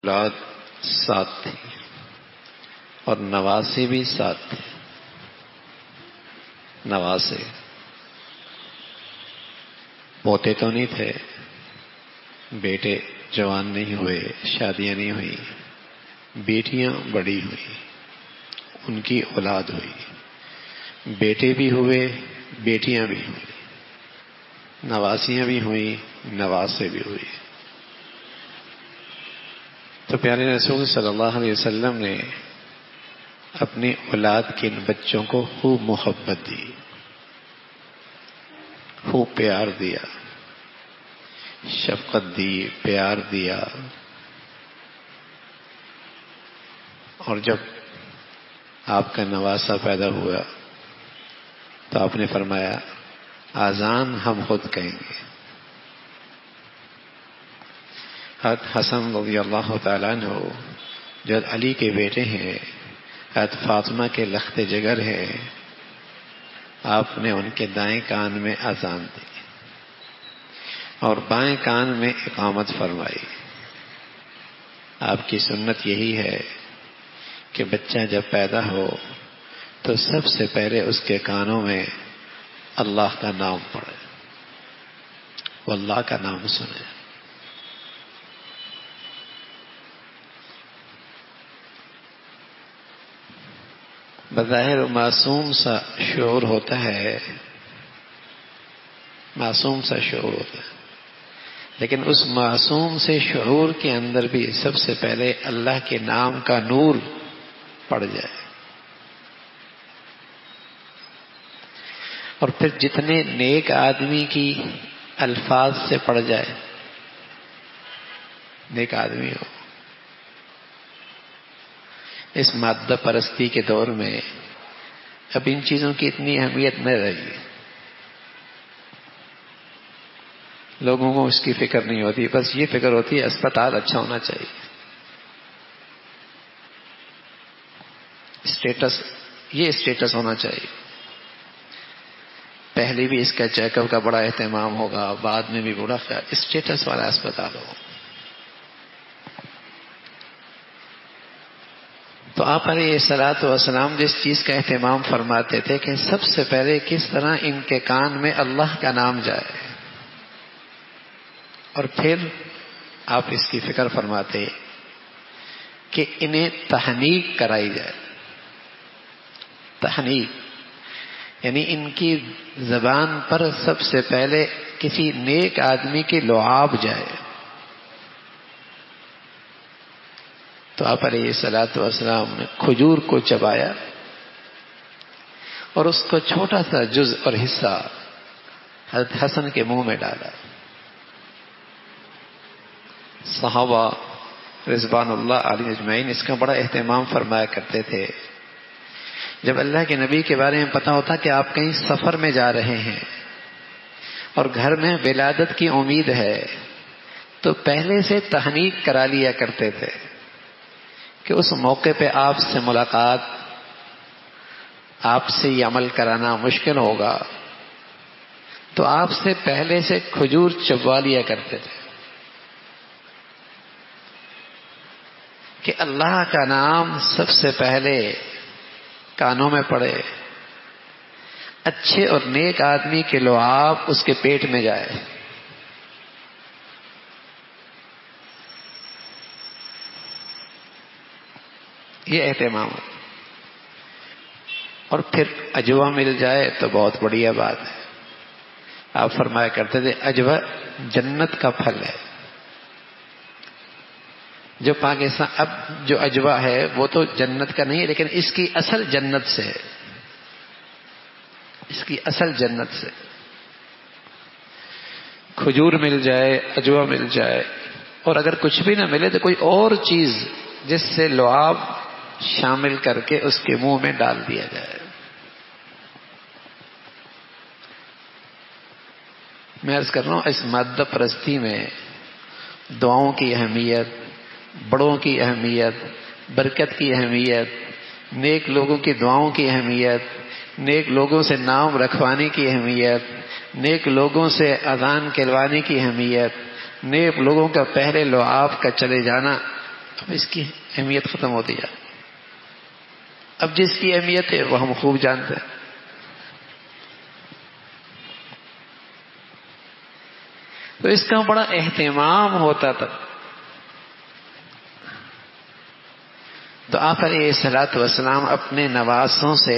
اولاد 7 تھی اور نواسے بھی 7 تھے. نواسے پوتے تو نہیں تھے، بیٹے جوان نہیں ہوئے، شادیاں نہیں ہوئی، بیٹیاں بڑی ہوئی، ان کی اولاد ہوئی، بیٹے بھی ہوئے، بیٹیاں بھی ہوئی، نواسیاں بھی ہوئی، نواسے بھی ہوئی. تو پیارے رسول صلی اللہ علیہ وسلم نے اپنی اولاد کے ان بچوں کو خوب محبت دی، خوب پیار دیا، شفقت دی، پیار دیا. اور جب آپ کا نواسا پیدا ہوا تو آپ نے فرمایا اذان ہم خود کہیں گے. حضرت حسن رضی اللہ تعالیٰ عنہ جو علی کے بیٹے ہیں، حضرت فاطمہ کے لخت جگر ہے، آپ نے ان کے دائیں کان میں اذان دی اور بائیں کان میں اقامت فرمائی. آپ کی سنت یہی ہے کہ بچہ جب پیدا ہو تو سب سے پہلے اس کے کانوں میں اللہ کا نام پڑھے، وہ اللہ کا نام سنے. بظاہر معصوم سا شعور ہوتا ہے، معصوم سا شعور ہوتا ہے، لیکن اس معصوم سے شعور کے اندر بھی سب سے پہلے اللہ کے نام کا نور پڑ جائے. اور پھر جتنے نیک آدمی کی الفاظ سے پڑ جائے، نیک آدمی ہو. اس مادہ پرستی کے دور میں اب ان چیزوں کی اتنی اہمیت نہ رہی، لوگوں کو اس کی فکر نہیں ہوتی، بس یہ فکر ہوتی ہے اسپتال اچھا ہونا چاہیے، اسٹیٹس ہونا چاہیے. پہلے بھی اس کا چیک اپ کا بڑا اہتمام ہوگا، بعد میں بھی بڑا اسٹیٹس والا اسپتال ہو. تو آپ علیہ الصلوۃ والسلام جس چیز کا اہتمام فرماتے تھے کہ سب سے پہلے کس طرح ان کے کان میں اللہ کا نام جائے، اور پھر آپ اس کی فکر فرماتے کہ انہیں تحنیک کرائی جائے. تحنیک یعنی ان کی زبان پر سب سے پہلے کسی نیک آدمی کی لعاب جائے. تو آپ علیہ الصلوۃ والسلام نے کھجور کو چبایا اور اس کو چھوٹا سا جز اور حصہ حضرت حسن کے منہ میں ڈالا. صحابہ رضوان اللہ علیہ اجمعین اس کا بڑا اہتمام فرمایا کرتے تھے. جب اللہ کے نبی کے بارے میں پتہ ہوتا کہ آپ کہیں سفر میں جا رہے ہیں اور گھر میں ولادت کی امید ہے تو پہلے سے تحنیک کرا لیا کرتے تھے کہ اس موقع پہ آپ سے ملاقات، آپ سے یہ عمل کرانا مشکل ہوگا، تو آپ سے پہلے سے کھجور چبوا لیا کرتے تھے کہ اللہ کا نام سب سے پہلے کانوں میں پڑے، اچھے اور نیک آدمی کے لعاب اس کے پیٹ میں جائے. یہ اہتمام. اور پھر اجوا مل جائے تو بہت بڑھیا بات ہے. آپ فرمایا کرتے تھے اجوا جنت کا پھل ہے. جو پاکستان اب جو اجوا ہے وہ تو جنت کا نہیں ہے، لیکن اس کی اصل جنت سے ہے، اس کی اصل جنت سے. کھجور مل جائے، اجوا مل جائے، اور اگر کچھ بھی نہ ملے تو کوئی اور چیز جس سے لعاب شامل کر کے اس کے منہ میں ڈال دیا جائے. میں عرض کر رہا ہوں اس مادہ پرستی میں دعاؤں کی اہمیت، بڑوں کی اہمیت، برکت کی اہمیت، نیک لوگوں کی دعاؤں کی اہمیت، نیک لوگوں سے نام رکھوانے کی اہمیت، نیک لوگوں سے اذان کہلوانے کی اہمیت، نیک لوگوں کا پہلے لعاب کا چلے جانا اب اس کی اہمیت ختم ہوتی جاتی. اب جس کی اہمیت ہے وہ ہم خوب جانتے ہیں. تو اس کا بڑا اہتمام ہوتا تھا. تو آپ علیہ الصلوۃ والسلام اپنے نواسوں سے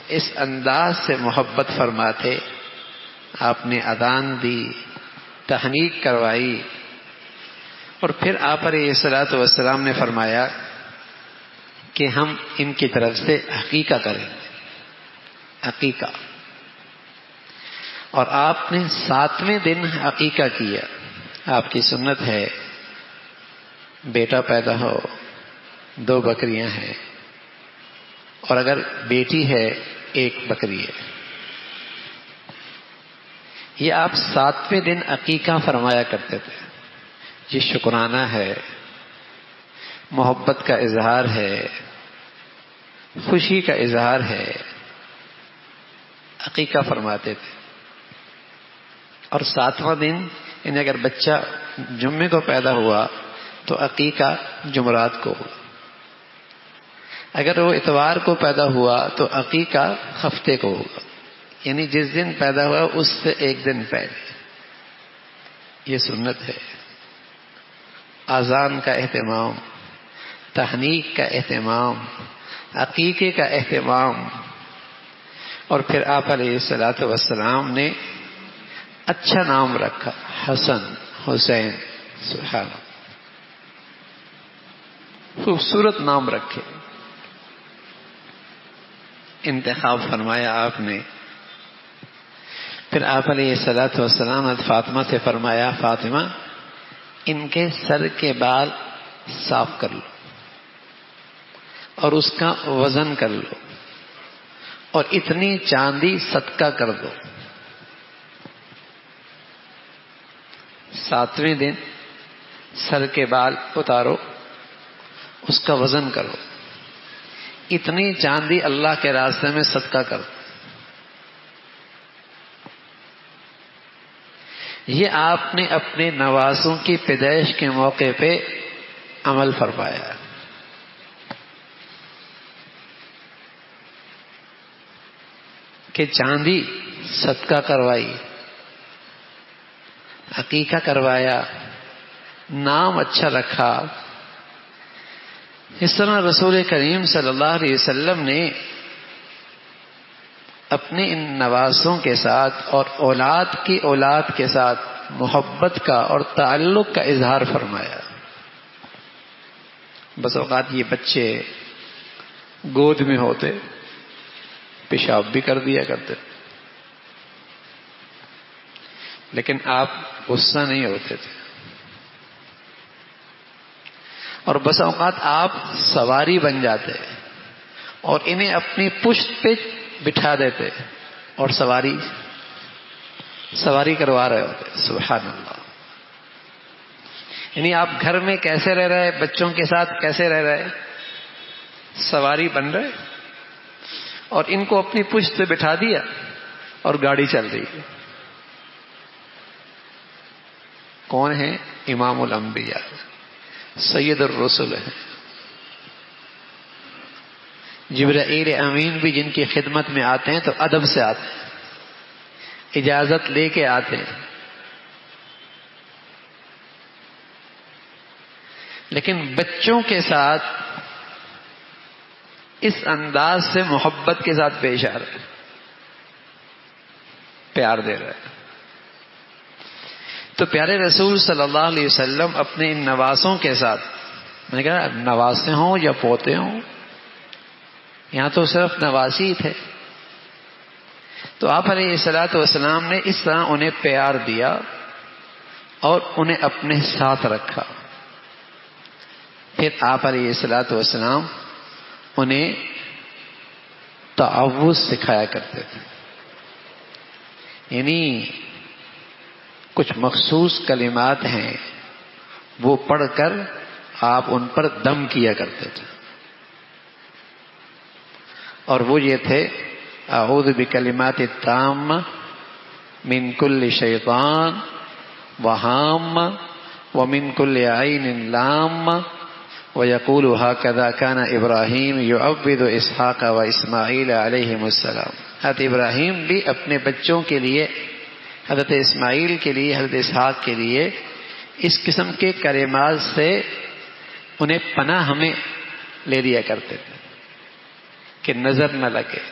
اس انداز سے محبت فرماتے. آپ نے اذان دی، تحنیک کروائی، اور پھر آپ علیہ الصلوۃ والسلام نے فرمایا کہ ہم ان کی طرف سے عقیقہ کریں گے. عقیقہ. اور آپ نے 7ویں دن عقیقہ کیا. آپ کی سنت ہے بیٹا پیدا ہو 2 بکریاں ہیں، اور اگر بیٹی ہے 1 بکری ہے. یہ آپ 7ویں دن عقیقہ فرمایا کرتے تھے. یہ شکرانہ ہے، محبت کا اظہار ہے، خوشی کا اظہار ہے. عقیقہ فرماتے تھے. اور 7واں دن یعنی اگر بچہ جمعے کو پیدا ہوا تو عقیقہ جمعرات کو ہوا. اگر وہ اتوار کو پیدا ہوا تو عقیقہ ہفتے کو ہوگا، یعنی جس دن پیدا ہوا اس سے 1 دن پہلے. یہ سنت ہے. اذان کا اہتمام، تحنیک کا اہتمام، عقیقے کا اہتمام. اور پھر آپ علیہ الصلوۃ والسلام نے اچھا نام رکھا، حسن حسین. سبحان اللہ، خوبصورت نام رکھے. انتخاب فرمایا آپ نے. پھر آپ علیہ الصلوۃ والسلام نے فاطمہ سے فرمایا، فاطمہ ان کے سر کے بال صاف کر لو اور اس کا وزن کر لو اور اتنی چاندی صدقہ کر دو. 7ویں دن سر کے بال اتارو، اس کا وزن کرو، اتنی چاندی اللہ کے راستے میں صدقہ کرو. یہ آپ نے اپنے نوازوں کی پیدائش کے موقع پہ عمل فرمایا. کہ چاندی صدقہ کروائی، عقیقہ کروایا، نام اچھا رکھا. اس طرح رسول کریم صلی اللہ علیہ وسلم نے اپنے ان نوازوں کے ساتھ اور اولاد کی اولاد کے ساتھ محبت کا اور تعلق کا اظہار فرمایا. بس اوقات یہ بچے گود میں ہوتے پیشاب بھی کر دیا کرتے، لیکن آپ غصہ نہیں ہوتے تھے. اور بس اوقات آپ سواری بن جاتے اور انہیں اپنی پشت پہ بٹھا دیتے اور سواری کروا رہے ہوتے. سبحان اللہ. یعنی آپ گھر میں کیسے رہ رہے، بچوں کے ساتھ کیسے رہ رہے، سواری بن رہے اور ان کو اپنی پشت پہ بٹھا دیا اور گاڑی چل رہی ہے. کون ہے؟ امام الانبیاء، سید الرسل ہیں. جبرائیل امین بھی جن کی خدمت میں آتے ہیں تو ادب سے آتے ہیں، اجازت لے کے آتے ہیں. لیکن بچوں کے ساتھ اس انداز سے محبت کے ساتھ پیش آ رہے، پیار دے رہے. تو پیارے رسول صلی اللہ علیہ وسلم اپنے ان نواسوں کے ساتھ، میں نے کہا نواسے ہوں یا پوتے ہوں، یہاں تو صرف نواسی تھے. تو آپ علیہ الصلوۃ والسلام نے اس طرح انہیں پیار دیا اور انہیں اپنے ساتھ رکھا. پھر آپ علیہ الصلوۃ والسلام انہیں تعوذ سکھایا کرتے تھے. یعنی کچھ مخصوص کلمات ہیں وہ پڑھ کر آپ ان پر دم کیا کرتے تھے، اور وہ یہ تھے: اعوذ بکلمات التامہ من کل شیطان وہام ومن کل عین لامہ وَيَقُولُ هَكَذَا كَانَ إِبْرَاهِيمُ يُعَوِّدُ إِسْحَاقَ وَإِسْمَاعِيلَ عَلَيْهِمُ السَّلَامُ. حضرت ابراہیم بھی اپنے بچوں کے لیے، حضرت اسماعیل کے لیے، حضرت اسحاق کے لیے اس قسم کے کلمات سے انہیں پناہ ہمیں لے لیا کرتے تھے کہ نظر نہ لگے،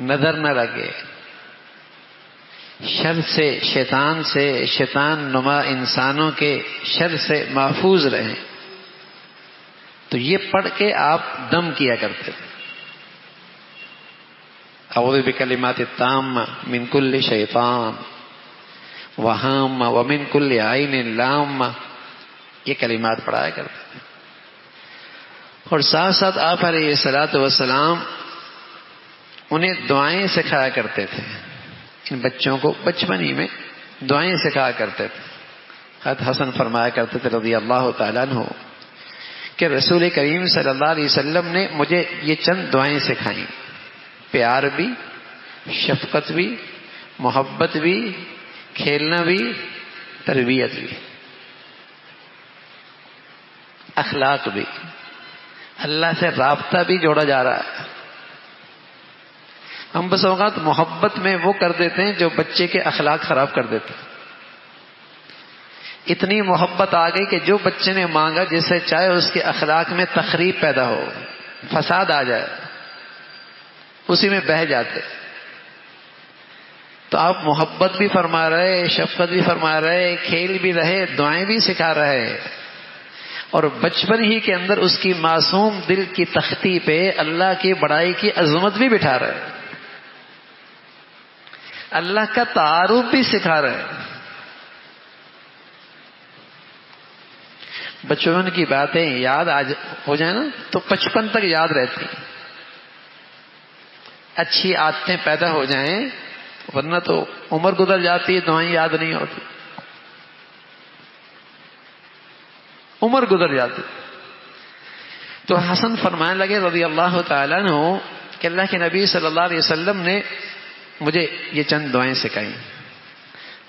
نظر نہ لگے، شر سے، شیطان سے، شیطان نما انسانوں کے شر سے محفوظ رہیں. تو یہ پڑھ کے آپ دم کیا کرتے تھے. اعوذ بکلمات التامہ من کل شیطان وہامہ ومن کل عین لامہ، یہ کلمات پڑھایا کرتے تھے. اور ساتھ ساتھ آپ علیہ الصلوۃ والسلام انہیں دعائیں سکھایا کرتے تھے. ان بچوں کو بچپن ہی میں دعائیں سکھایا کرتے تھے. حضرت حسن فرمایا کرتے تھے رضی اللہ تعالیٰ عنہ کہ رسول کریم صلی اللہ علیہ وسلم نے مجھے یہ چند دعائیں سکھائیں، پیار بھی، شفقت بھی، محبت بھی، کھیلنا بھی، تربیت بھی، اخلاق بھی. اللہ سے رابطہ بھی جوڑا جا رہا ہے. ہم بس اوقات محبت میں وہ کر دیتے ہیں جو بچے کے اخلاق خراب کر دیتے ہیں. اتنی محبت آ گئی کہ جو بچے نے مانگا جسے چاہے اس کے اخلاق میں تخریب پیدا ہو، فساد آ جائے، اسی میں بہہ جاتے. تو آپ محبت بھی فرما رہے، شفقت بھی فرما رہے، کھیل بھی رہے، دعائیں بھی سکھا رہے، اور بچپن ہی کے اندر اس کی معصوم دل کی تختی پہ اللہ کی بڑائی کی عظمت بھی بٹھا رہے، اللہ کا تعارف بھی سکھا رہے. بچپن کی باتیں یاد ہو جائیں نا تو بچپن تک یاد رہتی، اچھی عادتیں پیدا ہو جائیں، ورنہ تو عمر گزر جاتی ہے، دعائیں یاد نہیں ہوتی، عمر گزر جاتی. تو حسن فرمانے لگے رضی اللہ تعالیٰ عنہ کہ اللہ کے نبی صلی اللہ علیہ وسلم نے مجھے یہ چند دعائیں سکھائیں.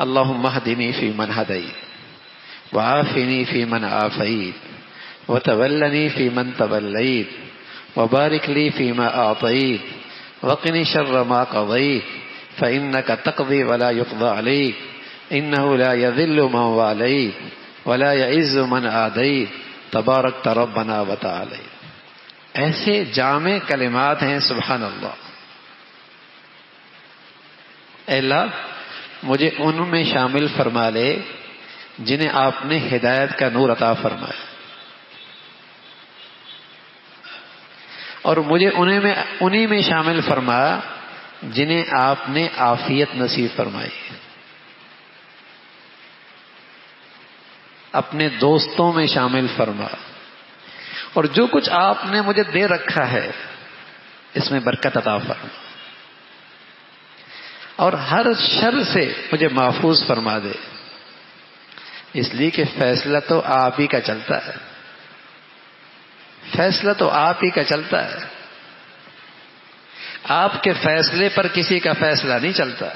اللہم اہدنی فی من ہدیت، وعافنی فی من عافیت، وتولنی فی من تولیت، وبارک لی فیما اعطیت، وقنی شر ما قضیت، فإنک تقضی ولا یقضى علیک، انہ لا یذل من والیت ولا یعز من عادیت، تبارکت ربنا وتعالیت. ایسے جامع کلمات ہیں، سبحان اللہ. اے اللہ مجھے ان میں شامل فرما لے جنہیں آپ نے ہدایت کا نور عطا فرمایا، اور مجھے انہی میں شامل فرما جنہیں آپ نے عافیت نصیب فرمائی. اپنے دوستوں میں شامل فرما، اور جو کچھ آپ نے مجھے دے رکھا ہے اس میں برکت عطا فرما، اور ہر شر سے مجھے محفوظ فرما دے. اس لیے کہ فیصلہ تو آپ ہی کا چلتا ہے، فیصلہ تو آپ ہی کا چلتا ہے. آپ کے فیصلے پر کسی کا فیصلہ نہیں چلتا.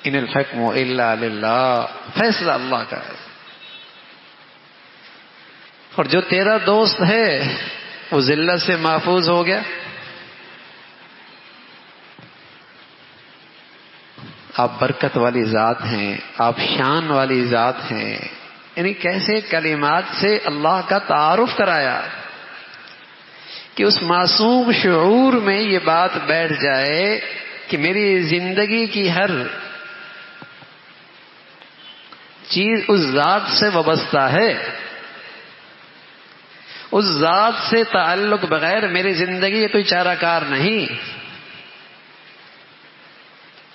ان الحکم الا للہ، فیصلہ اللہ کا ہے. اور جو تیرا دوست ہے وہ ذلت سے محفوظ ہو گیا. آپ برکت والی ذات ہیں، آپ شان والی ذات ہیں. یعنی کیسے کلمات سے اللہ کا تعارف کرایا کہ اس معصوم شعور میں یہ بات بیٹھ جائے کہ میری زندگی کی ہر چیز اس ذات سے وابستہ ہے، اس ذات سے تعلق بغیر میری زندگی کوئی چارہ کار نہیں،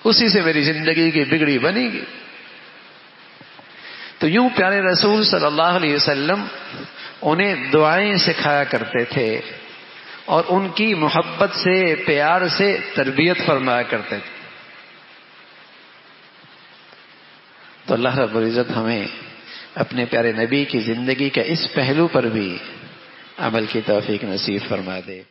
اسی سے میری زندگی کی بگڑی بنے گی. تو یوں پیارے رسول صلی اللہ علیہ وسلم انہیں دعائیں سکھایا کرتے تھے، اور ان کی محبت سے، پیار سے تربیت فرمایا کرتے تھے. تو اللہ رب العزت ہمیں اپنے پیارے نبی کی زندگی کے اس پہلو پر بھی عمل کی توفیق نصیب فرما دے.